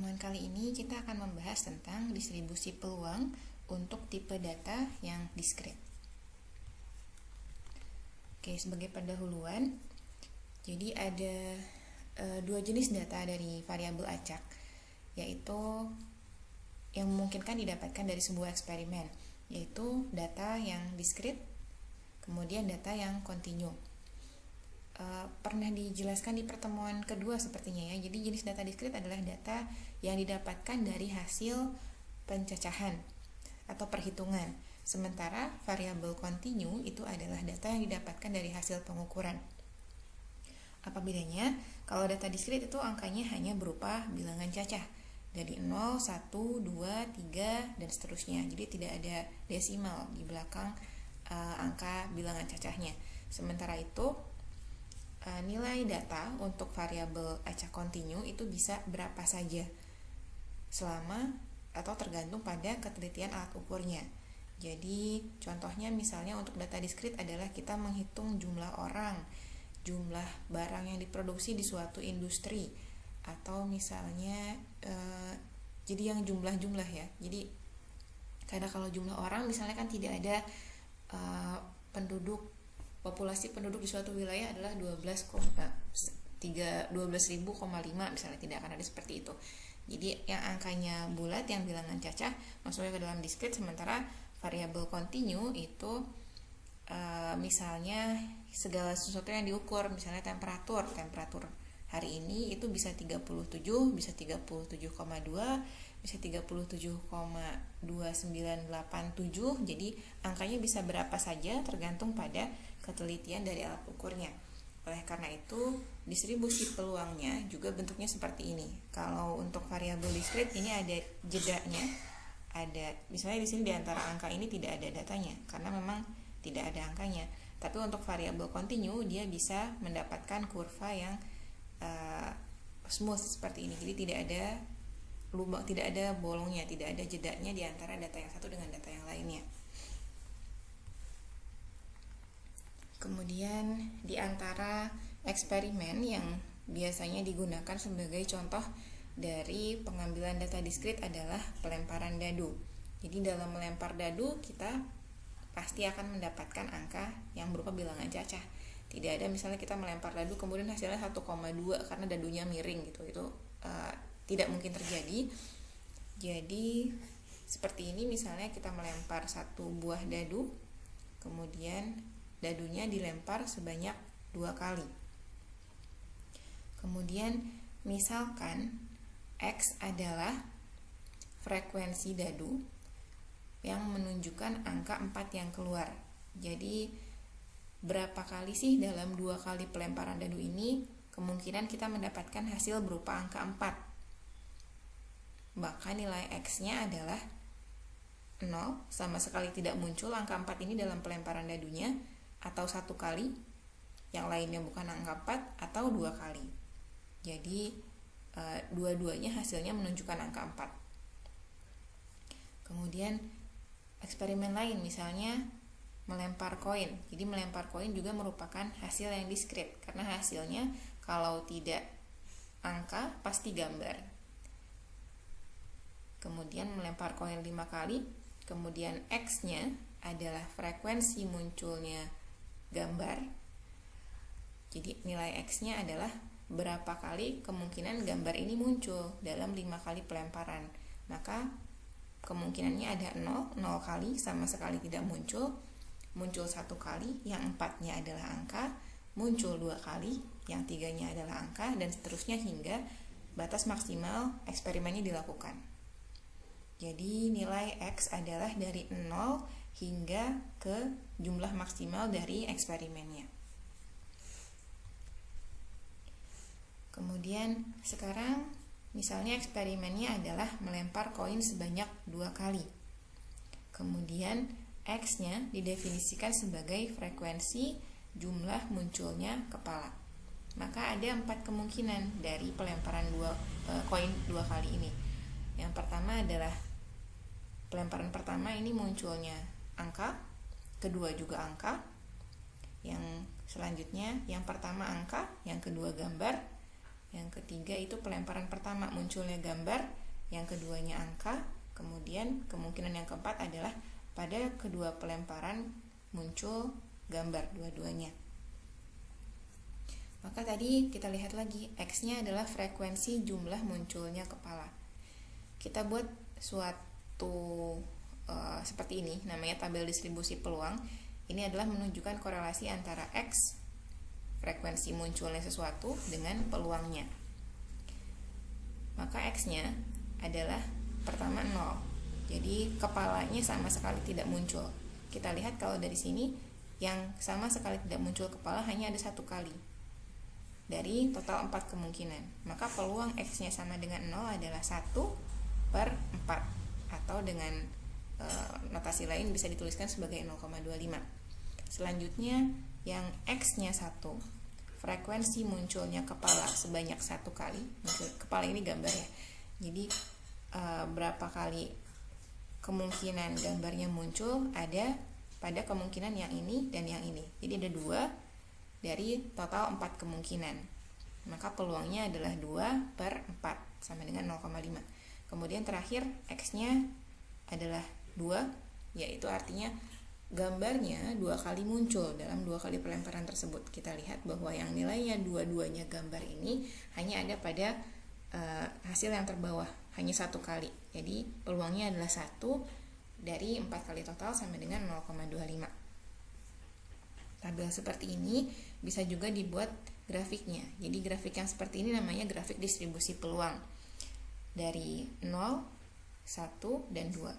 pertemuan kali ini kita akan membahas tentang distribusi peluang untuk tipe data yang diskrit. Oke, sebagai pendahuluan, jadi ada dua jenis data dari variabel acak, yaitu yang memungkinkan didapatkan dari sebuah eksperimen, yaitu data yang diskrit, kemudian data yang kontinu. Pernah dijelaskan di pertemuan kedua sepertinya ya. Jadi jenis data diskrit adalah data yang didapatkan dari hasil pencacahan atau perhitungan. Sementara variabel kontinu itu adalah data yang didapatkan dari hasil pengukuran. Apa bedanya? Kalau data diskrit itu angkanya hanya berupa bilangan cacah dari 0, 1, 2, 3 dan seterusnya. Jadi tidak ada desimal di belakang angka bilangan cacahnya. Sementara itu nilai data untuk variabel acak kontinu itu bisa berapa saja selama atau tergantung pada ketelitian alat ukurnya. Jadi contohnya misalnya untuk data diskrit adalah kita menghitung jumlah orang, jumlah barang yang diproduksi di suatu industri, atau misalnya jadi yang jumlah-jumlah ya. Jadi karena kalau jumlah orang misalnya kan tidak ada populasi penduduk di suatu wilayah adalah 12.5 misalnya, tidak akan ada seperti itu. Jadi yang angkanya bulat, yang bilangan cacah masuknya ke dalam diskrit, sementara variabel kontinu itu misalnya segala sesuatu yang diukur, misalnya temperatur hari ini itu bisa 37, bisa 37,2, bisa 37,2987. Jadi angkanya bisa berapa saja tergantung pada ketelitian dari alat ukurnya. Oleh karena itu, distribusi peluangnya juga bentuknya seperti ini. Kalau untuk variabel diskrit ini ada jedanya. Misalnya di sini di antara angka ini tidak ada datanya karena memang tidak ada angkanya. Tapi untuk variabel kontinu dia bisa mendapatkan kurva yang smooth seperti ini. Jadi tidak ada lubang, tidak ada bolongnya, tidak ada jedanya di antara data yang satu dengan data yang lainnya. Kemudian di antara eksperimen yang biasanya digunakan sebagai contoh dari pengambilan data diskrit adalah pelemparan dadu. Jadi dalam melempar dadu kita pasti akan mendapatkan angka yang berupa bilangan cacah. Tidak ada misalnya kita melempar dadu kemudian hasilnya 1,2 karena dadunya miring gitu. Itu tidak mungkin terjadi. Jadi seperti ini, misalnya kita melempar satu buah dadu, kemudian dadunya dilempar sebanyak 2 kali. Kemudian misalkan X adalah frekuensi dadu yang menunjukkan angka 4 yang keluar. Jadi berapa kali sih dalam 2 kali pelemparan dadu ini kemungkinan kita mendapatkan hasil berupa angka 4. Maka nilai X-nya adalah 0, sama sekali tidak muncul angka 4 ini dalam pelemparan dadunya, atau 1 kali, yang lainnya bukan angka 4, atau 2 kali. Jadi dua-duanya hasilnya menunjukkan angka 4. Kemudian eksperimen lain misalnya melempar koin. Jadi melempar koin juga merupakan hasil yang diskrit karena hasilnya kalau tidak angka pasti gambar. Kemudian melempar koin 5 kali, kemudian X-nya adalah frekuensi munculnya gambar. Jadi nilai X-nya adalah berapa kali kemungkinan gambar ini muncul dalam 5 kali pelemparan. Maka kemungkinannya ada 0 kali, sama sekali tidak muncul 1 kali, yang 4-nya adalah angka, muncul 2 kali, yang 3-nya adalah angka, dan seterusnya hingga batas maksimal eksperimennya dilakukan. Jadi nilai X adalah dari 0 hingga ke jumlah maksimal dari eksperimennya. Kemudian sekarang misalnya eksperimennya adalah melempar koin sebanyak 2 kali. Kemudian X-nya didefinisikan sebagai frekuensi jumlah munculnya kepala. Maka ada 4 kemungkinan dari pelemparan koin 2 kali ini. Yang pertama adalah pelemparan pertama ini munculnya angka, kedua juga angka, yang selanjutnya yang pertama angka, yang kedua gambar, Yang ketiga itu pelemparan pertama munculnya gambar, yang keduanya angka, kemudian kemungkinan yang keempat adalah pada kedua pelemparan muncul gambar dua-duanya. Maka tadi kita lihat lagi, X-nya adalah frekuensi jumlah munculnya kepala. Kita buat suatu seperti ini, namanya tabel distribusi peluang. Ini adalah menunjukkan korelasi antara X, frekuensi munculnya sesuatu, dengan peluangnya. Maka X-nya adalah pertama 0. Jadi kepalanya sama sekali tidak muncul. Kita lihat kalau dari sini, yang sama sekali tidak muncul kepala hanya ada satu kali dari total 4 kemungkinan. Maka peluang X-nya sama dengan 0 adalah 1/4, atau dengan notasi lain bisa dituliskan sebagai 0,25. Selanjutnya yang X-nya 1, frekuensi munculnya kepala sebanyak 1 kali. Kepala ini gambar ya. Jadi berapa kali kemungkinan gambarnya muncul ada pada kemungkinan yang ini dan yang ini. Jadi ada 2 dari total 4 kemungkinan. Maka peluangnya adalah 2/4 sama dengan 0,5. Kemudian terakhir X-nya adalah 2, yaitu artinya gambarnya 2 kali muncul dalam 2 kali pelemparan tersebut. Kita lihat bahwa yang nilainya dua-duanya gambar ini hanya ada pada hasil yang terbawah, hanya 1 kali. Jadi peluangnya adalah 1 dari 4 kali total sama dengan 0,25. Tabel seperti ini bisa juga dibuat grafiknya. Jadi grafik yang seperti ini namanya grafik distribusi peluang dari 0, 1, dan 2.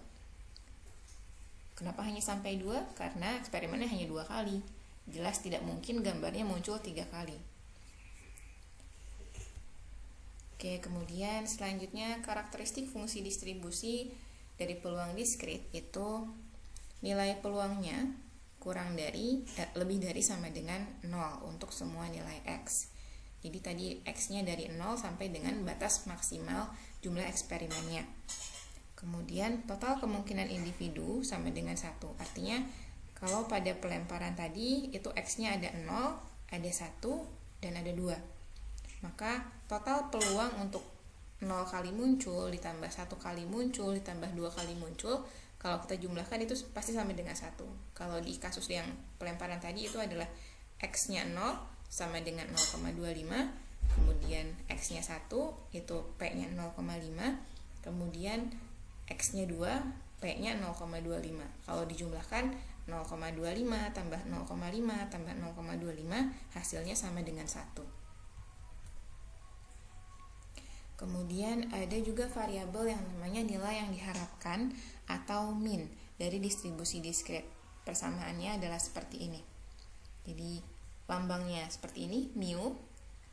Kenapa hanya sampai 2? Karena eksperimennya hanya 2 kali. Jelas tidak mungkin gambarnya muncul 3 kali. Oke, kemudian selanjutnya karakteristik fungsi distribusi dari peluang diskrit itu nilai peluangnya lebih dari sama dengan 0 untuk semua nilai X. Jadi tadi X-nya dari 0 sampai dengan batas maksimal jumlah eksperimennya. Kemudian total kemungkinan individu sama dengan 1. Artinya kalau pada pelemparan tadi itu X-nya ada 0, ada 1, dan ada 2. Maka total peluang untuk 0 kali muncul ditambah 1 kali muncul ditambah 2 kali muncul, kalau kita jumlahkan itu pasti sama dengan 1. Kalau di kasus yang pelemparan tadi itu adalah X-nya 0 sama dengan 0,25, kemudian X-nya 1 itu P-nya 0,5, kemudian X-nya 2, P-nya 0,25. Kalau dijumlahkan 0,25 tambah 0,5 tambah 0,25 hasilnya sama dengan 1. Kemudian ada juga variabel yang namanya nilai yang diharapkan atau min dari distribusi diskrit. Persamaannya adalah seperti ini. Jadi lambangnya seperti ini, mu,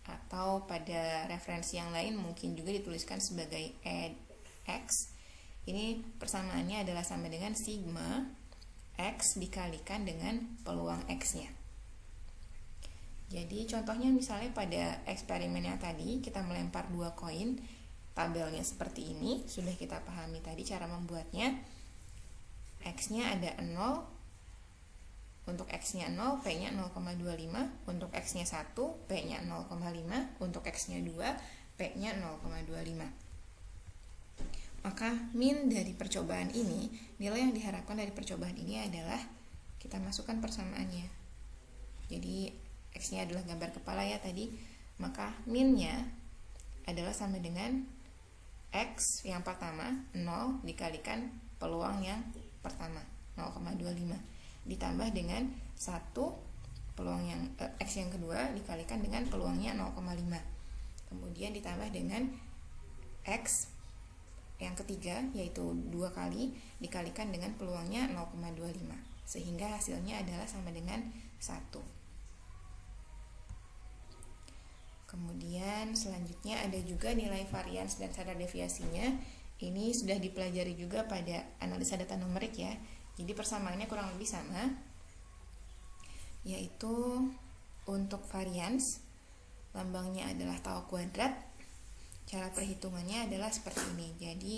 atau pada referensi yang lain mungkin juga dituliskan sebagai X. Ini persamaannya adalah sama dengan sigma X dikalikan dengan peluang X-nya. Jadi contohnya misalnya pada eksperimen yang tadi kita melempar 2 koin, tabelnya seperti ini, sudah kita pahami tadi cara membuatnya. X-nya ada 0, untuk X-nya 0, P-nya 0,25, untuk X-nya 1, P-nya 0,5, untuk X-nya 2, P-nya 0,25. Maka min dari percobaan ini, nilai yang diharapkan dari percobaan ini adalah kita masukkan persamaannya. Jadi X-nya adalah gambar kepala ya tadi, maka minnya adalah sama dengan X yang pertama 0 dikalikan peluang yang pertama 0,25 ditambah dengan 1 peluang yang X yang kedua dikalikan dengan peluangnya 0,5, kemudian ditambah dengan X yang ketiga yaitu 2 kali dikalikan dengan peluangnya 0,25 sehingga hasilnya adalah sama dengan 1. Kemudian selanjutnya ada juga nilai varians dan standar deviasinya. Ini sudah dipelajari juga pada analisa data numerik ya. Jadi persamaannya kurang lebih sama, yaitu untuk varians lambangnya adalah tau kuadrat. Cara perhitungannya adalah seperti ini. Jadi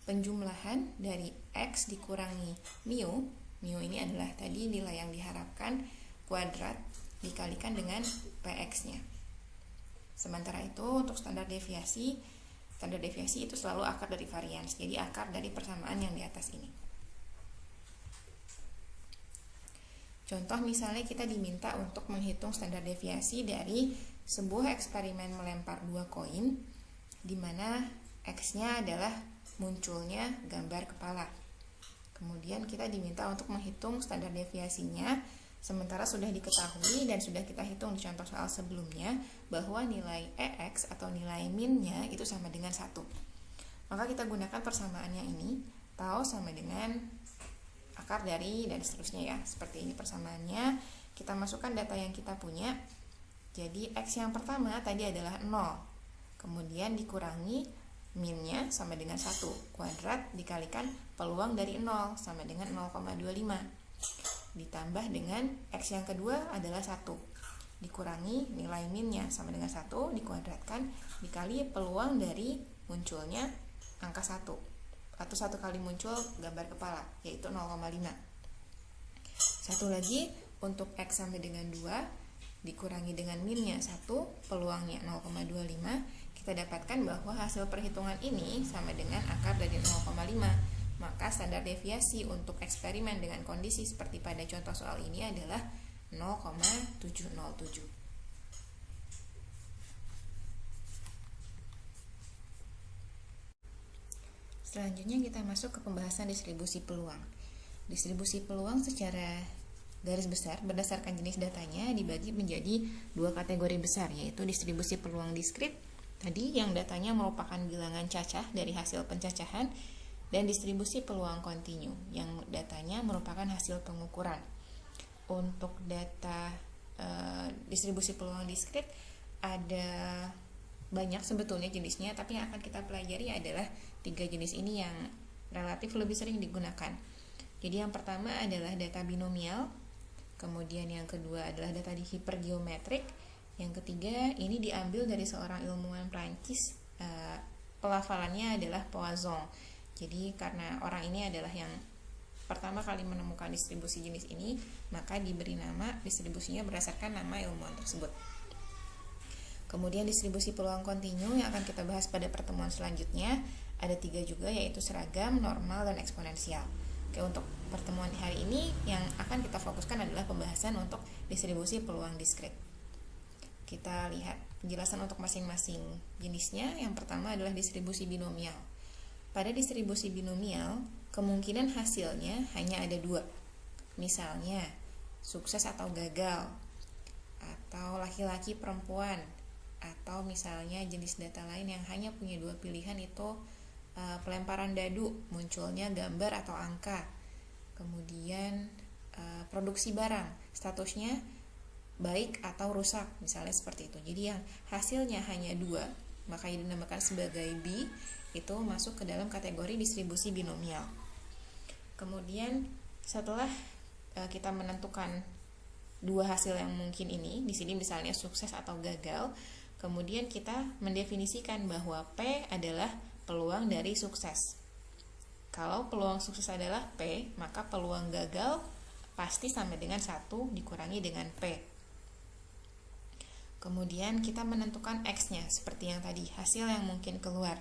penjumlahan dari X dikurangi mu ini adalah tadi nilai yang diharapkan kuadrat dikalikan dengan PX-nya. Sementara itu untuk standar deviasi itu selalu akar dari varians, jadi akar dari persamaan yang di atas ini. Contoh misalnya kita diminta untuk menghitung standar deviasi dari sebuah eksperimen melempar 2 koin, di mana X-nya adalah munculnya gambar kepala. Kemudian kita diminta untuk menghitung standar deviasinya, sementara sudah diketahui dan sudah kita hitung di contoh soal sebelumnya bahwa nilai EX atau nilai min-nya itu sama dengan 1. Maka kita gunakan persamaannya ini, tau sama dengan akar dari dan seterusnya ya. Seperti ini persamaannya. Kita masukkan data yang kita punya. Jadi X yang pertama tadi adalah 0. Kemudian dikurangi min-nya sama dengan 1. Kuadrat dikalikan peluang dari 0 sama dengan 0,25. Ditambah dengan X yang kedua adalah 1. Dikurangi nilai min-nya sama dengan 1. Dikuadratkan dikali peluang dari munculnya angka 1. Atau 1 kali muncul gambar kepala, yaitu 0,5. Satu lagi untuk X sampai dengan 2 dikurangi dengan min-nya 1, peluangnya 0,25. Kita dapatkan bahwa hasil perhitungan ini sama dengan akar dari 0,5. Maka standar deviasi untuk eksperimen dengan kondisi seperti pada contoh soal ini adalah 0,707. Selanjutnya kita masuk ke pembahasan distribusi peluang. Distribusi peluang secara garis besar berdasarkan jenis datanya dibagi menjadi 2 kategori besar, yaitu distribusi peluang diskrit tadi yang datanya merupakan bilangan cacah dari hasil pencacahan, dan distribusi peluang kontinu yang datanya merupakan hasil pengukuran. Untuk data distribusi peluang diskrit ada banyak sebetulnya jenisnya, tapi yang akan kita pelajari adalah 3 jenis ini yang relatif lebih sering digunakan. Jadi yang pertama adalah data binomial, kemudian yang kedua adalah data di hipergeometrik, yang ketiga ini diambil dari seorang ilmuwan Prancis, pelafalannya adalah Poisson. Jadi karena orang ini adalah yang pertama kali menemukan distribusi jenis ini, maka diberi nama distribusinya berdasarkan nama ilmuwan tersebut. Kemudian distribusi peluang kontinu yang akan kita bahas pada pertemuan selanjutnya ada 3 juga, yaitu seragam, normal, dan eksponensial. Oke, untuk pertemuan hari ini yang akan kita fokuskan adalah pembahasan untuk distribusi peluang diskrit. Kita lihat penjelasan untuk masing-masing jenisnya. Yang pertama adalah distribusi binomial. Pada distribusi binomial, kemungkinan hasilnya hanya ada 2. Misalnya, sukses atau gagal, atau laki-laki perempuan, atau misalnya jenis data lain yang hanya punya 2 pilihan, itu pelemparan dadu, munculnya gambar atau angka. Kemudian produksi barang, statusnya baik atau rusak, misalnya seperti itu. Jadi yang hasilnya hanya 2, maka dinamakan sebagai B, itu masuk ke dalam kategori distribusi binomial. Kemudian setelah kita menentukan 2 hasil yang mungkin ini, di sini misalnya sukses atau gagal, kemudian kita mendefinisikan bahwa P adalah peluang dari sukses. Kalau peluang sukses adalah P, maka peluang gagal pasti sama dengan 1 dikurangi dengan P. Kemudian kita menentukan X-nya, seperti yang tadi, hasil yang mungkin keluar.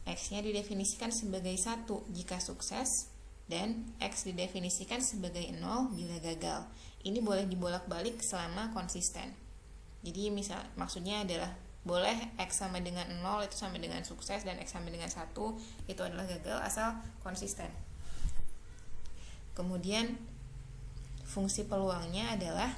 X-nya didefinisikan sebagai 1 jika sukses, dan X didefinisikan sebagai 0 bila gagal. Ini boleh dibolak-balik selama konsisten. Jadi maksudnya adalah boleh X sama dengan 0 itu sama dengan sukses, dan X sama dengan 1 itu adalah gagal, asal konsisten. Kemudian fungsi peluangnya adalah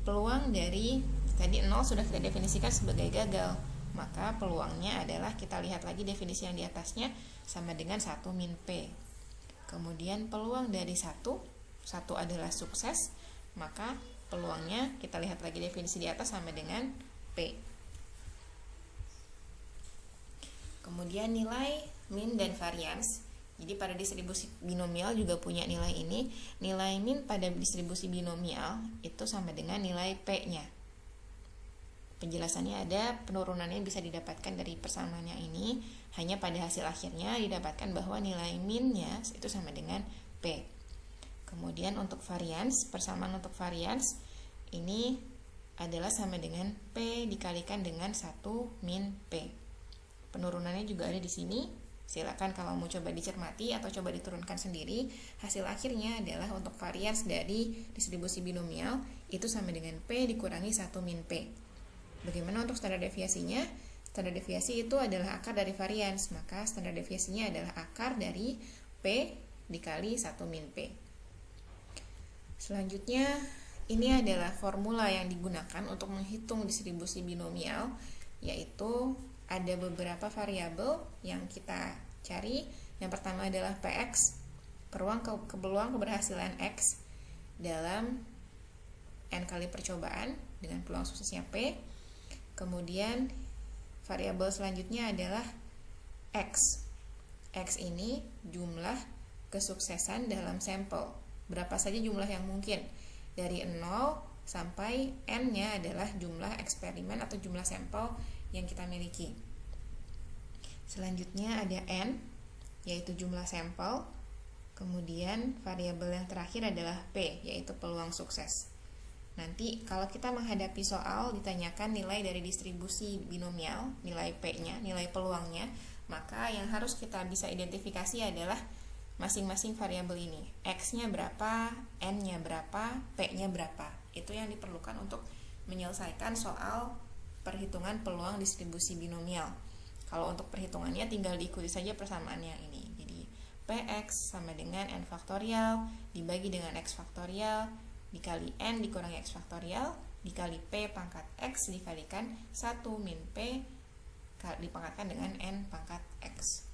peluang dari tadi 0 sudah kita definisikan sebagai gagal, maka peluangnya adalah, kita lihat lagi definisi yang di atasnya, sama dengan 1 min P. Kemudian peluang dari 1 adalah sukses, maka peluangnya kita lihat lagi definisi di atas sama dengan P. Kemudian nilai min dan varians. Jadi pada distribusi binomial juga punya nilai ini. Nilai min pada distribusi binomial itu sama dengan nilai P-nya. Penjelasannya ada, penurunannya bisa didapatkan dari persamaannya ini. Hanya pada hasil akhirnya didapatkan bahwa nilai min-nya itu sama dengan P. Kemudian untuk varians, persamaan untuk varians ini adalah sama dengan P dikalikan dengan 1 min P. Penurunannya juga ada di sini. Silakan kalau mau coba dicermati atau coba diturunkan sendiri. Hasil akhirnya adalah untuk varians dari distribusi binomial itu sama dengan P dikurangi 1 min P. Bagaimana untuk standar deviasinya? Standar deviasi itu adalah akar dari varians, maka standar deviasinya adalah akar dari P dikali 1 min P. Selanjutnya, ini adalah formula yang digunakan untuk menghitung distribusi binomial, yaitu ada beberapa variabel yang kita cari. Yang pertama adalah Px, peluang keberhasilan X dalam N kali percobaan dengan peluang suksesnya P. Kemudian variabel selanjutnya adalah X. X ini jumlah kesuksesan dalam sampel. Berapa saja jumlah yang mungkin. Dari 0 sampai N-nya adalah jumlah eksperimen atau jumlah sampel yang kita miliki. Selanjutnya ada N, yaitu jumlah sampel. Kemudian variabel yang terakhir adalah P, yaitu peluang sukses. Nanti kalau kita menghadapi soal ditanyakan nilai dari distribusi binomial, nilai P-nya, nilai peluangnya, maka yang harus kita bisa identifikasi adalah masing-masing variabel ini. X-nya berapa, N-nya berapa, P-nya berapa. Itu yang diperlukan untuk menyelesaikan soal perhitungan peluang distribusi binomial. Kalau untuk perhitungannya tinggal diikuti saja persamaan yang ini. Jadi Px sama dengan N faktorial dibagi dengan X faktorial dikali N dikurangi X faktorial dikali P pangkat X dikalikan 1 min P dipangkatkan dengan N pangkat X.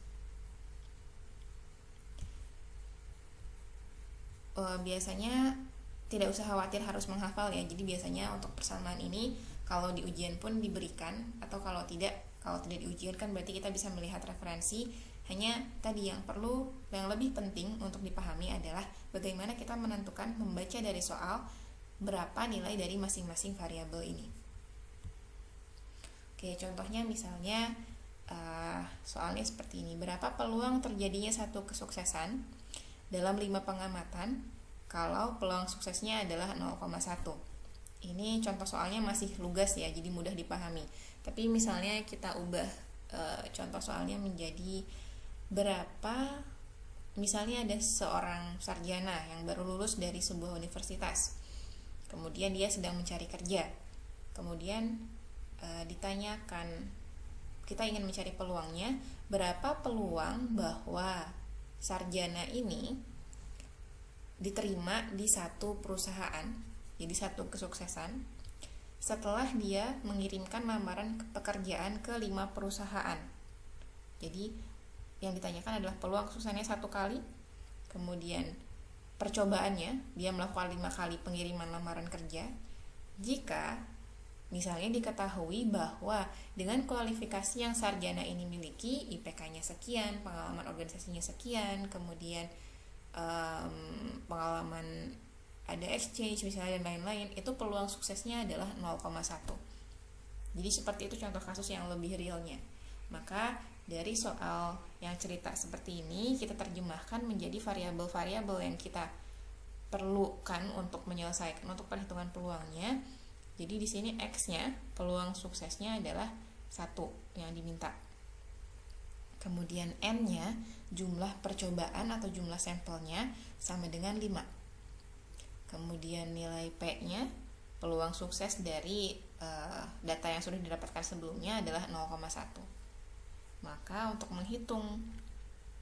Biasanya tidak usah khawatir harus menghafal ya. Jadi biasanya untuk persamaan ini kalau di ujian pun diberikan, atau kalau tidak di ujian kan berarti kita bisa melihat referensi. Hanya tadi yang lebih penting untuk dipahami adalah bagaimana kita menentukan membaca dari soal berapa nilai dari masing-masing variabel ini. Oke, contohnya misalnya soalnya seperti ini. Berapa peluang terjadinya satu kesuksesan dalam 5 pengamatan kalau peluang suksesnya adalah 0,1. Ini contoh soalnya masih lugas ya, jadi mudah dipahami. Tapi misalnya kita ubah contoh soalnya menjadi berapa, misalnya ada seorang sarjana yang baru lulus dari sebuah universitas, kemudian dia sedang mencari kerja, kemudian ditanyakan, kita ingin mencari peluangnya, berapa peluang bahwa sarjana ini diterima di satu perusahaan, jadi satu kesuksesan, setelah dia mengirimkan lamaran pekerjaan ke 5 perusahaan. Jadi yang ditanyakan adalah peluang kesuksesnya 1 kali, kemudian percobaannya dia melakukan 5 kali pengiriman lamaran kerja. Jika misalnya diketahui bahwa dengan kualifikasi yang sarjana ini miliki, IPK-nya sekian, pengalaman organisasinya sekian, kemudian pengalaman ada exchange misalnya dan lain-lain, itu peluang suksesnya adalah 0,1. Jadi seperti itu contoh kasus yang lebih realnya. Maka dari soal yang cerita seperti ini kita terjemahkan menjadi variabel-variabel yang kita perlukan untuk menyelesaikan untuk perhitungan peluangnya. Jadi di sini X-nya, peluang suksesnya adalah 1 yang diminta. Kemudian N-nya, jumlah percobaan atau jumlah sampelnya sama dengan 5. Kemudian nilai P-nya, peluang sukses dari data yang sudah didapatkan sebelumnya adalah 0,1. Maka untuk menghitung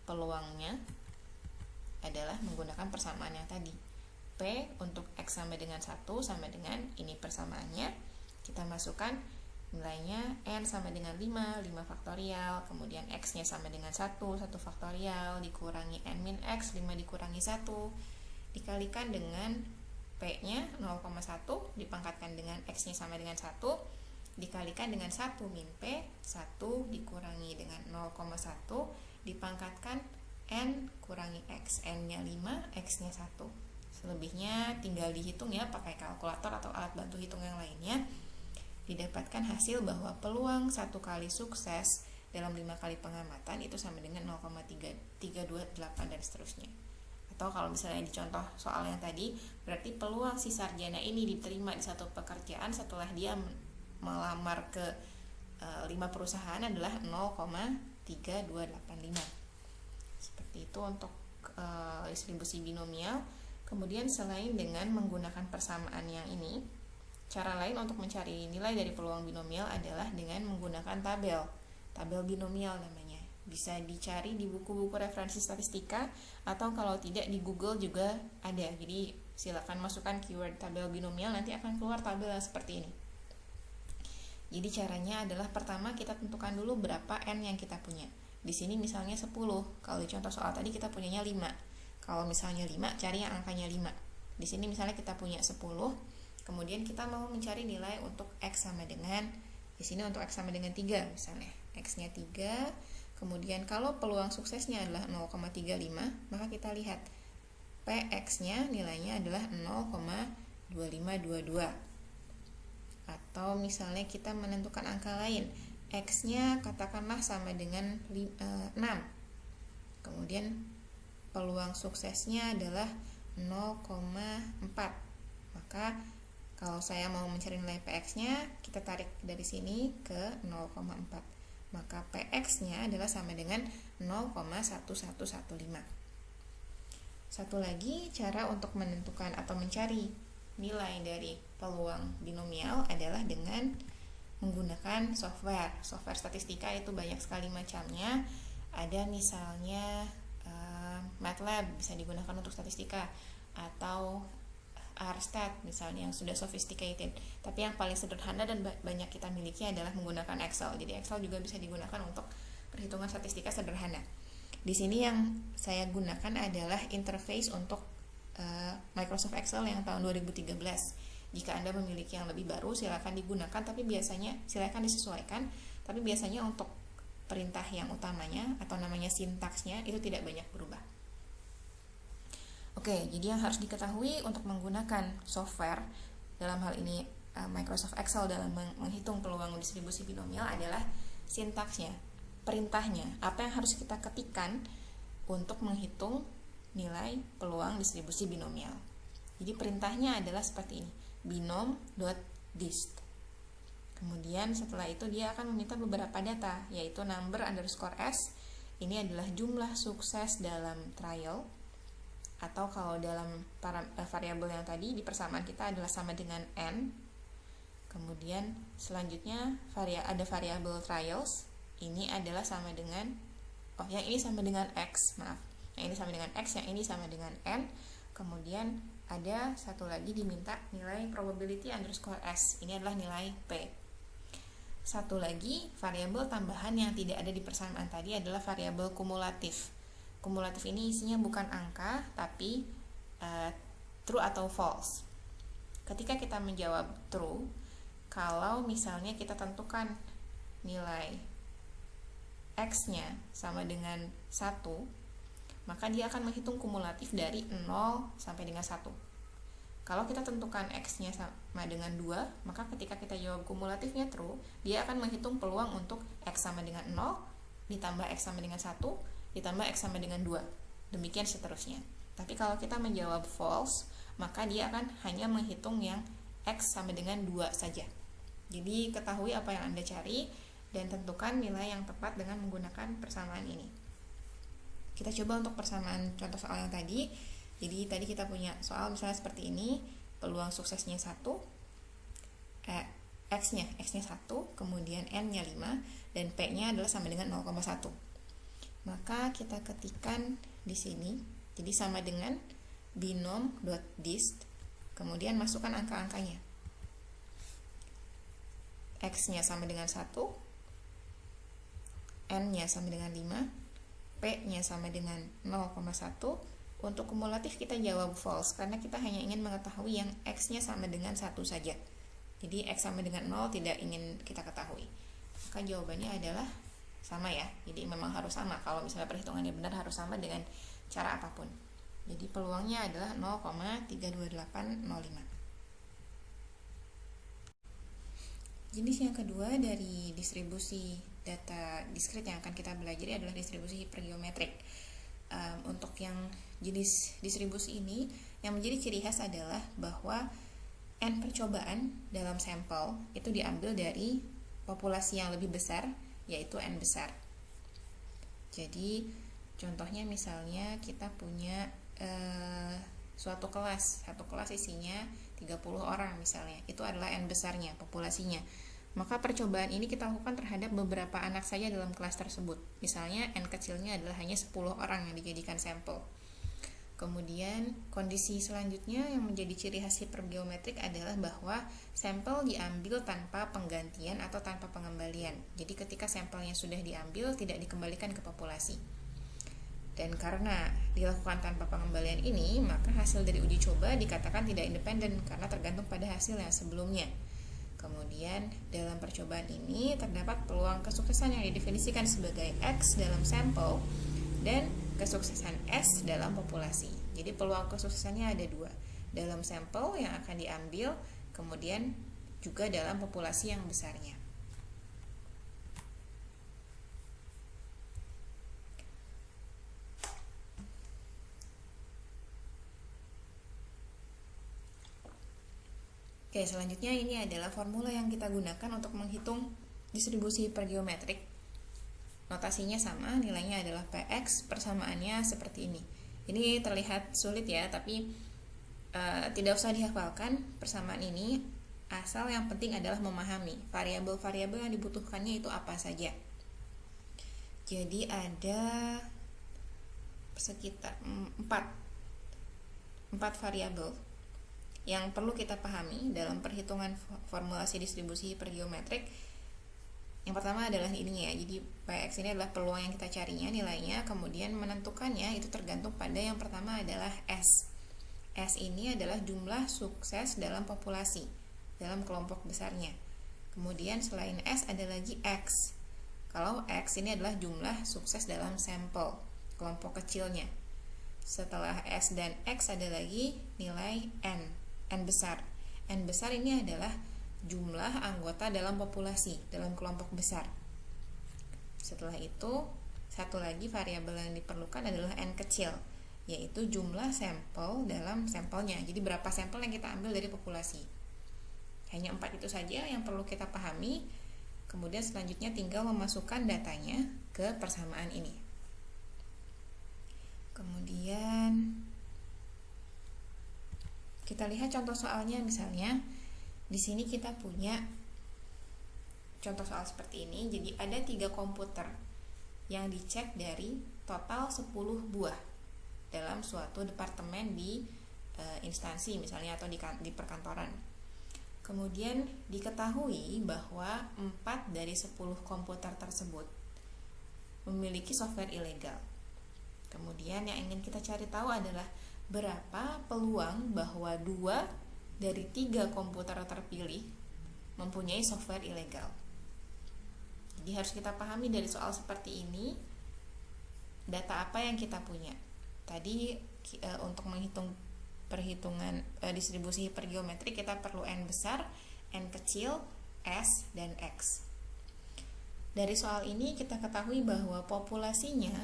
peluangnya adalah menggunakan persamaan yang tadi. P untuk X sama dengan 1 sama dengan ini persamaannya. Kita masukkan nilainya N sama dengan 5 faktorial, kemudian X-nya sama dengan 1 faktorial, dikurangi N min X, 5 dikurangi 1, dikalikan dengan P-nya 0,1, dipangkatkan dengan X-nya sama dengan 1, dikalikan dengan 1 min P, 1 dikurangi dengan 0,1, dipangkatkan N kurangi X, N-nya 5, X-nya 1. Selebihnya tinggal dihitung ya pakai kalkulator atau alat bantu hitung yang lainnya. Didapatkan hasil bahwa peluang 1 kali sukses dalam 5 kali pengamatan itu sama dengan 0,328 dan seterusnya. Atau kalau misalnya di contoh soal yang tadi, berarti peluang si sarjana ini diterima di satu pekerjaan setelah dia melamar ke 5 perusahaan adalah 0,3285. Seperti itu untuk distribusi binomial. Kemudian selain dengan menggunakan persamaan yang ini, cara lain untuk mencari nilai dari peluang binomial adalah dengan menggunakan tabel binomial namanya. Bisa dicari di buku-buku referensi statistika, atau kalau tidak di Google juga ada. Jadi silakan masukkan keyword tabel binomial, nanti akan keluar tabel yang seperti ini. Jadi caranya adalah pertama kita tentukan dulu berapa n yang kita punya. Di sini misalnya 10. Kalau di contoh soal tadi kita punyanya 5. Kalau misalnya 5, cari yang angkanya 5. Di sini misalnya kita punya 10. Kemudian kita mau mencari nilai untuk x sama dengan, di sini untuk x sama dengan 3 misalnya. X-nya 3. Kemudian kalau peluang suksesnya adalah 0,35, maka kita lihat PX-nya nilainya adalah 0,2522. Atau misalnya kita menentukan angka lain, X-nya katakanlah sama dengan 6. Kemudian peluang suksesnya adalah 0,4. Maka kalau saya mau mencari nilai PX-nya, kita tarik dari sini ke 0,4. Maka PX-nya adalah sama dengan 0,1115. Satu lagi cara untuk menentukan atau mencari nilai dari peluang binomial adalah dengan menggunakan software statistika. Itu banyak sekali macamnya. Ada misalnya MATLAB bisa digunakan untuk statistika, atau RStat misalnya yang sudah sophisticated. Tapi yang paling sederhana dan banyak kita miliki adalah menggunakan Excel. Jadi Excel juga bisa digunakan untuk perhitungan statistika sederhana. Di sini yang saya gunakan adalah interface untuk Microsoft Excel yang tahun 2013. Jika Anda memiliki yang lebih baru, silakan digunakan, tapi biasanya silakan disesuaikan. Tapi biasanya untuk perintah yang utamanya atau namanya sintaksnya itu tidak banyak berubah. Oke, jadi yang harus diketahui untuk menggunakan software, dalam hal ini Microsoft Excel, dalam menghitung peluang distribusi binomial adalah sintaksnya, perintahnya, apa yang harus kita ketikkan untuk menghitung nilai peluang distribusi binomial. Jadi perintahnya adalah seperti ini, binom.dist. Kemudian setelah itu dia akan meminta beberapa data, yaitu number underscore s, ini adalah jumlah sukses dalam trial, atau kalau dalam variabel yang tadi di persamaan kita adalah sama dengan n. Kemudian selanjutnya ada variabel trials, ini adalah sama dengan, yang ini sama dengan x, yang ini sama dengan x, yang ini sama dengan n. Kemudian ada satu lagi diminta nilai probability underscore s, ini adalah nilai p. Satu lagi variabel tambahan yang tidak ada di persamaan tadi adalah variabel kumulatif. Kumulatif ini isinya bukan angka, tapi true atau false. Ketika kita menjawab true, kalau misalnya kita tentukan nilai x-nya sama dengan 1, maka dia akan menghitung kumulatif dari 0 sampai dengan 1. Kalau kita tentukan x-nya sama dengan 2, maka ketika kita jawab kumulatifnya true, dia akan menghitung peluang untuk x sama dengan 0, ditambah x sama dengan 1, ditambah x sama dengan 2. Demikian seterusnya. Tapi kalau kita menjawab false, maka dia akan hanya menghitung yang x sama dengan 2 saja. Jadi ketahui apa yang Anda cari dan tentukan nilai yang tepat dengan menggunakan persamaan ini. Kita coba untuk persamaan contoh soal yang tadi. Jadi tadi kita punya soal misalnya seperti ini, peluang suksesnya 1, x-nya 1, kemudian n-nya 5, dan p-nya adalah sama dengan 0,1. Maka kita ketikkan di sini, jadi sama dengan binom.dist, kemudian masukkan angka-angkanya. X-nya sama dengan 1, n-nya sama dengan 5, p-nya sama dengan 0,1. Untuk kumulatif kita jawab false, karena kita hanya ingin mengetahui yang x-nya sama dengan 1 saja. Jadi x sama dengan 0 tidak ingin kita ketahui. Maka jawabannya adalah sama ya, jadi memang harus sama. Kalau misalnya perhitungannya benar harus sama dengan cara apapun. Jadi peluangnya adalah 0,32805. Jenis yang kedua dari distribusi data diskrit yang akan kita pelajari adalah distribusi hipergeometrik. Untuk yang jenis distribusi ini yang menjadi ciri khas adalah bahwa N percobaan dalam sampel itu diambil dari populasi yang lebih besar, yaitu N besar. Jadi contohnya misalnya kita punya satu kelas isinya 30 orang misalnya, itu adalah N besarnya, populasinya. Maka percobaan ini kita lakukan terhadap beberapa anak saja dalam kelas tersebut. Misalnya N kecilnya adalah hanya 10 orang yang dijadikan sampel. Kemudian kondisi selanjutnya yang menjadi ciri khas hipergeometrik adalah bahwa sampel diambil tanpa penggantian atau tanpa pengembalian. Jadi ketika sampelnya sudah diambil tidak dikembalikan ke populasi. Dan karena dilakukan tanpa pengembalian ini, maka hasil dari uji coba dikatakan tidak independen karena tergantung pada hasil yang sebelumnya. Kemudian dalam percobaan ini terdapat peluang kesuksesan yang didefinisikan sebagai X dalam sampel dan kesuksesan S dalam populasi. Jadi peluang kesuksesannya ada dua, dalam sampel yang akan diambil, kemudian juga dalam populasi yang besarnya. Oke, selanjutnya ini adalah formula yang kita gunakan untuk menghitung distribusi hipergeometrik. Notasinya sama, nilainya adalah Px, persamaannya seperti ini. Ini terlihat sulit ya, tapi tidak usah dihafalkan persamaan ini, asal yang penting adalah memahami variabel-variabel yang dibutuhkannya itu apa saja. Jadi ada sekitar 4 variabel yang perlu kita pahami dalam perhitungan formulasi distribusi hipergeometrik. Yang pertama adalah ini ya, jadi Px ini adalah peluang yang kita carinya, nilainya, kemudian menentukannya itu tergantung pada yang pertama adalah S. S ini adalah jumlah sukses dalam populasi, dalam kelompok besarnya. Kemudian selain S ada lagi X. Kalau X ini adalah jumlah sukses dalam sampel, kelompok kecilnya. Setelah S dan X ada lagi nilai N besar. N besar ini adalah jumlah anggota dalam populasi, dalam kelompok besar. Setelah itu, satu lagi variabel yang diperlukan adalah N kecil, yaitu jumlah sampel dalam sampelnya. Jadi berapa sampel yang kita ambil dari populasi. Hanya 4 itu saja yang perlu kita pahami. Kemudian selanjutnya tinggal memasukkan datanya ke persamaan ini. Kemudian kita lihat contoh soalnya, misalnya di sini kita punya contoh soal seperti ini. Jadi ada 3 komputer yang dicek dari total 10 buah dalam suatu departemen di instansi misalnya atau di perkantoran. Kemudian diketahui bahwa 4 dari 10 komputer tersebut memiliki software ilegal. Kemudian yang ingin kita cari tahu adalah berapa peluang bahwa 2 dari 3 komputer terpilih mempunyai software ilegal. Jadi harus kita pahami dari soal seperti ini, data apa yang kita punya. Tadi untuk menghitung perhitungan distribusi hipergeometrik kita perlu N besar, N kecil, S, dan X. Dari soal ini kita ketahui bahwa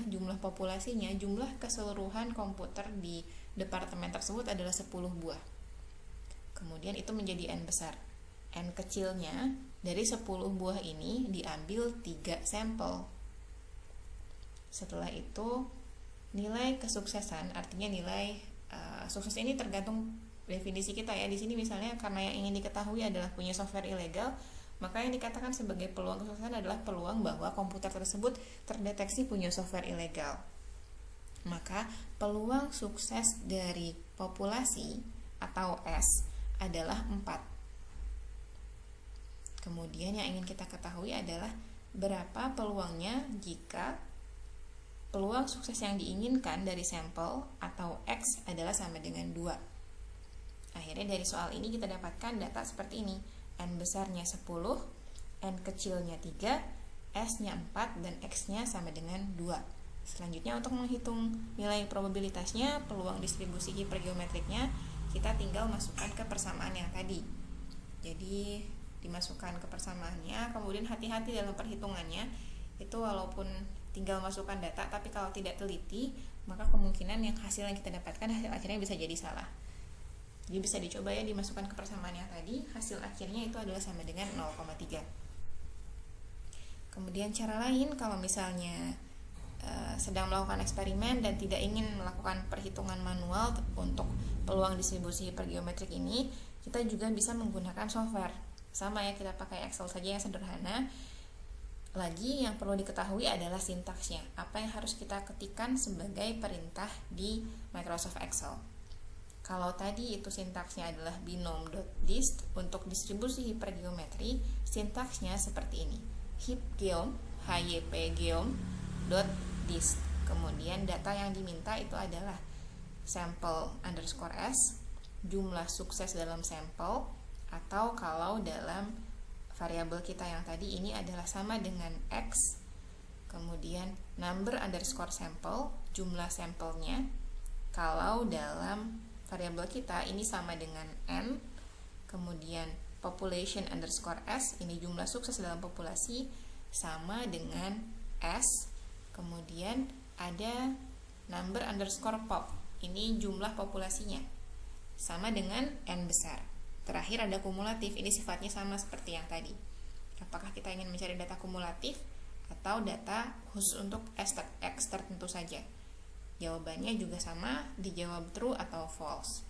jumlah populasinya, jumlah keseluruhan komputer di departemen tersebut adalah 10 buah. Kemudian itu menjadi N besar. N kecilnya dari 10 buah ini diambil 3 sampel. Setelah itu nilai kesuksesan, artinya nilai sukses ini tergantung definisi kita ya. Di sini misalnya karena yang ingin diketahui adalah punya software ilegal, maka yang dikatakan sebagai peluang kesuksesan adalah peluang bahwa komputer tersebut terdeteksi punya software ilegal. Maka peluang sukses dari populasi atau S adalah 4. Kemudian yang ingin kita ketahui adalah berapa peluangnya jika peluang sukses yang diinginkan dari sampel atau X adalah sama dengan 2. Akhirnya dari soal ini kita dapatkan data seperti ini. N besarnya 10, N kecilnya 3, S-nya 4, dan X-nya sama dengan 2. Selanjutnya untuk menghitung nilai probabilitasnya, peluang distribusi hipergeometriknya, kita tinggal masukkan ke persamaan yang tadi. Jadi dimasukkan ke persamaannya, kemudian hati-hati dalam perhitungannya. Itu walaupun tinggal masukkan data, tapi kalau tidak teliti, maka kemungkinan yang hasil yang kita dapatkan hasil akhirnya bisa jadi salah. Jadi bisa dicoba ya, dimasukkan ke persamaan yang tadi, hasil akhirnya itu adalah sama dengan 0,3. Kemudian cara lain, kalau misalnya sedang melakukan eksperimen dan tidak ingin melakukan perhitungan manual untuk peluang distribusi hipergeometrik ini, kita juga bisa menggunakan software. Sama ya, kita pakai Excel saja yang sederhana. Lagi yang perlu diketahui adalah sintaksnya. Apa yang harus kita ketikkan sebagai perintah di Microsoft Excel. Kalau tadi itu sintaksnya adalah binom.dist, untuk distribusi hipergeometri, sintaksnya seperti ini. Hipgeom, hypgeom.dist. Kemudian data yang diminta itu adalah sampel underscore s, jumlah sukses dalam sampel, atau kalau dalam variabel kita yang tadi ini adalah sama dengan x, kemudian number underscore sampel, jumlah sampelnya. Kalau dalam variabel kita ini sama dengan n, kemudian population underscore s, ini jumlah sukses dalam populasi, sama dengan s, kemudian ada number underscore pop, ini jumlah populasinya, sama dengan n besar. Terakhir ada kumulatif, ini sifatnya sama seperti yang tadi. Apakah kita ingin mencari data kumulatif atau data khusus untuk x tertentu saja? Jawabannya juga sama, dijawab true atau false.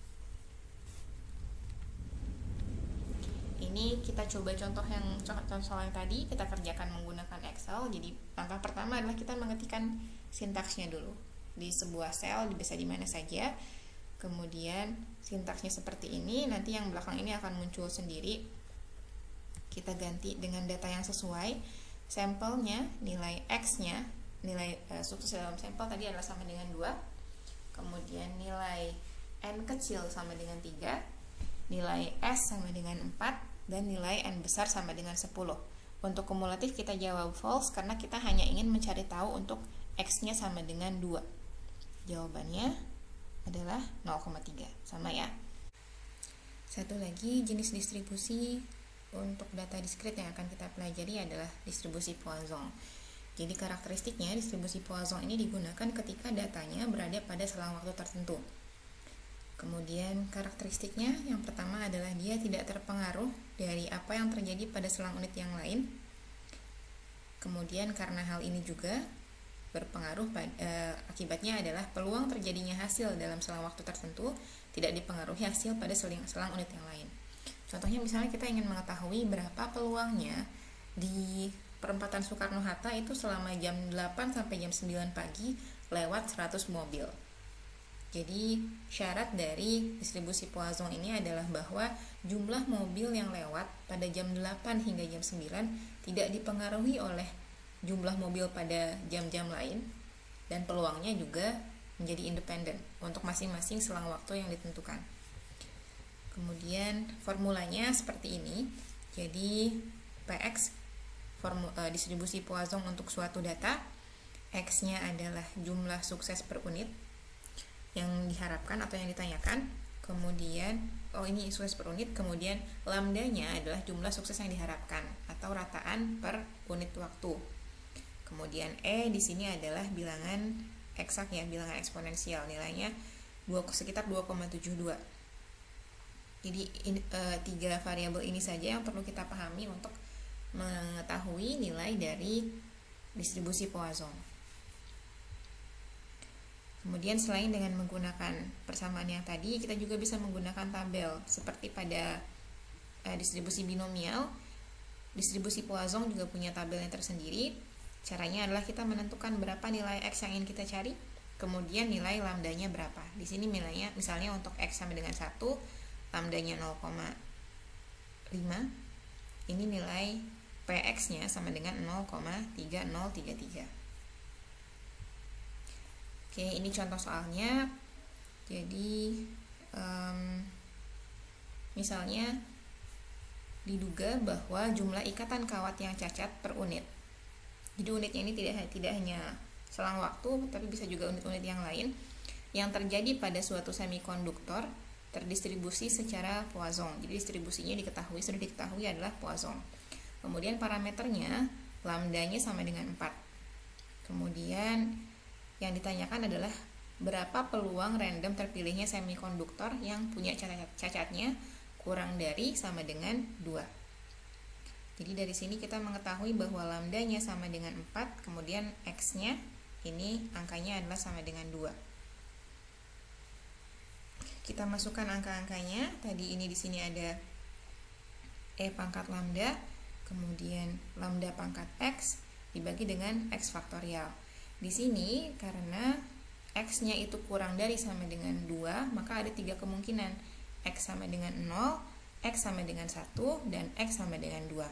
Ini kita coba contoh yang tadi, kita kerjakan menggunakan Excel. Jadi langkah pertama adalah kita mengetikkan sintaksnya dulu di sebuah sel, bisa di mana saja. Kemudian sintaksnya seperti ini, nanti yang belakang ini akan muncul sendiri. Kita ganti dengan data yang sesuai. Sampelnya, nilai X-nya, nilai sukses dalam sampel tadi adalah sama dengan 2. Kemudian nilai N kecil sama dengan 3. Nilai S sama dengan 4, dan nilai N besar sama dengan 10. Untuk kumulatif kita jawab false karena kita hanya ingin mencari tahu untuk X-nya sama dengan 2. Jawabannya adalah 0,3. Sama ya. Satu lagi jenis distribusi untuk data diskrit yang akan kita pelajari adalah distribusi Poisson. Jadi karakteristiknya distribusi Poisson ini digunakan ketika datanya berada pada selang waktu tertentu. Kemudian karakteristiknya yang pertama adalah dia tidak terpengaruh dari apa yang terjadi pada selang unit yang lain. Kemudian karena hal ini juga berpengaruh akibatnya adalah peluang terjadinya hasil dalam selang waktu tertentu tidak dipengaruhi hasil pada selang unit yang lain. Contohnya misalnya kita ingin mengetahui berapa peluangnya di perempatan Soekarno-Hatta itu selama jam 8 sampai jam 9 pagi lewat 100 mobil. Jadi syarat dari distribusi Poisson ini adalah bahwa jumlah mobil yang lewat pada jam 8 hingga jam 9 tidak dipengaruhi oleh jumlah mobil pada jam-jam lain, dan peluangnya juga menjadi independen untuk masing-masing selang waktu yang ditentukan. Kemudian formulanya seperti ini. Jadi PX distribusi Poisson untuk suatu data, X-nya adalah jumlah sukses per unit yang diharapkan atau yang ditanyakan. Kemudian ini sukses per unit, kemudian lambdanya adalah jumlah sukses yang diharapkan atau rataan per unit waktu. Kemudian E di sini adalah bilangan eksak ya, bilangan eksponensial, nilainya sekitar 2,72. Jadi tiga variabel ini saja yang perlu kita pahami untuk mengetahui nilai dari distribusi Poisson. Kemudian selain dengan menggunakan persamaan yang tadi, kita juga bisa menggunakan tabel. Seperti pada distribusi binomial, distribusi Poisson juga punya tabelnya tersendiri. Caranya adalah kita menentukan berapa nilai X yang ingin kita cari, kemudian nilai lambdanya berapa. Di sini nilainya misalnya untuk X sama dengan 1, lambdanya 0,5. Ini nilai PX-nya sama dengan 0,3033. Oke, ini contoh soalnya. Jadi misalnya diduga bahwa jumlah ikatan kawat yang cacat per unit. Jadi unitnya ini tidak hanya selang waktu, tapi bisa juga unit-unit yang lain yang terjadi pada suatu semikonduktor terdistribusi secara Poisson. Jadi distribusinya sudah diketahui adalah Poisson. Kemudian parameternya lambdanya sama dengan 4. Kemudian yang ditanyakan adalah berapa peluang random terpilihnya semikonduktor yang punya cacatnya kurang dari sama dengan 2. Jadi dari sini kita mengetahui bahwa lambdanya sama dengan 4, kemudian X-nya ini angkanya adalah sama dengan 2. Kita masukkan angka-angkanya. Tadi ini di sini ada E pangkat lambda, kemudian lambda pangkat X dibagi dengan X faktorial. Di sini karena X-nya itu kurang dari sama dengan 2, maka ada 3 kemungkinan. X sama dengan 0, X sama dengan 1, dan X sama dengan 2.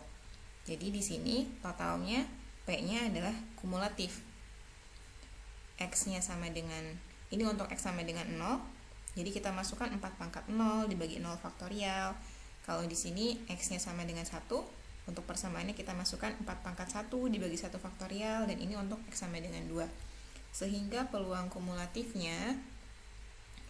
Jadi di sini totalnya P-nya adalah kumulatif. X-nya sama dengan, ini untuk X sama dengan 0, jadi kita masukkan 4 pangkat 0 dibagi 0 faktorial. Kalau di sini X-nya sama dengan 1, untuk persamaannya kita masukkan 4 pangkat 1 dibagi 1 faktorial, dan ini untuk X sama dengan 2. Sehingga peluang kumulatifnya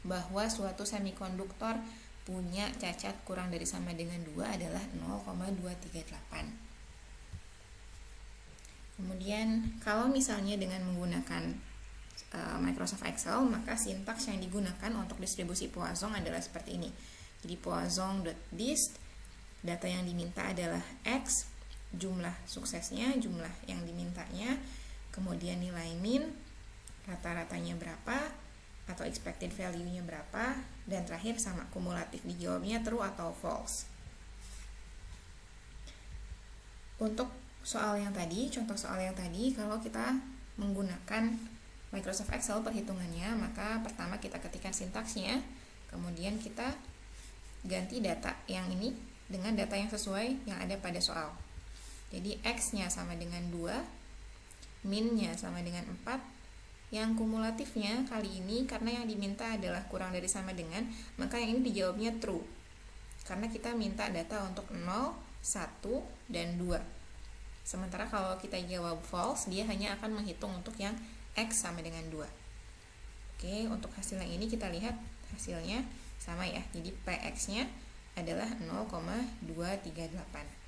bahwa suatu semikonduktor punya cacat kurang dari sama dengan 2 adalah 0,238. Kemudian kalau misalnya dengan menggunakan Microsoft Excel, maka sintaks yang digunakan untuk distribusi Poisson adalah seperti ini. Jadi Poisson.dist, data yang diminta adalah X, jumlah suksesnya, jumlah yang dimintanya, kemudian nilai min, rata-ratanya berapa, atau expected value-nya berapa, dan terakhir sama kumulatif, dijawabnya true atau false. Untuk soal yang tadi, contoh soal yang tadi, kalau kita menggunakan Microsoft Excel perhitungannya, maka pertama kita ketikkan sintaksnya, kemudian kita ganti data yang ini dengan data yang sesuai yang ada pada soal. Jadi X-nya sama dengan 2, min-nya sama dengan 4, yang kumulatifnya kali ini karena yang diminta adalah kurang dari sama dengan, maka yang ini dijawabnya true. Karena kita minta data untuk 0, 1, dan 2. Sementara kalau kita jawab false, dia hanya akan menghitung untuk yang X sama dengan 2. Oke, untuk hasil yang ini kita lihat hasilnya sama ya. Jadi PX-nya adalah 0,238.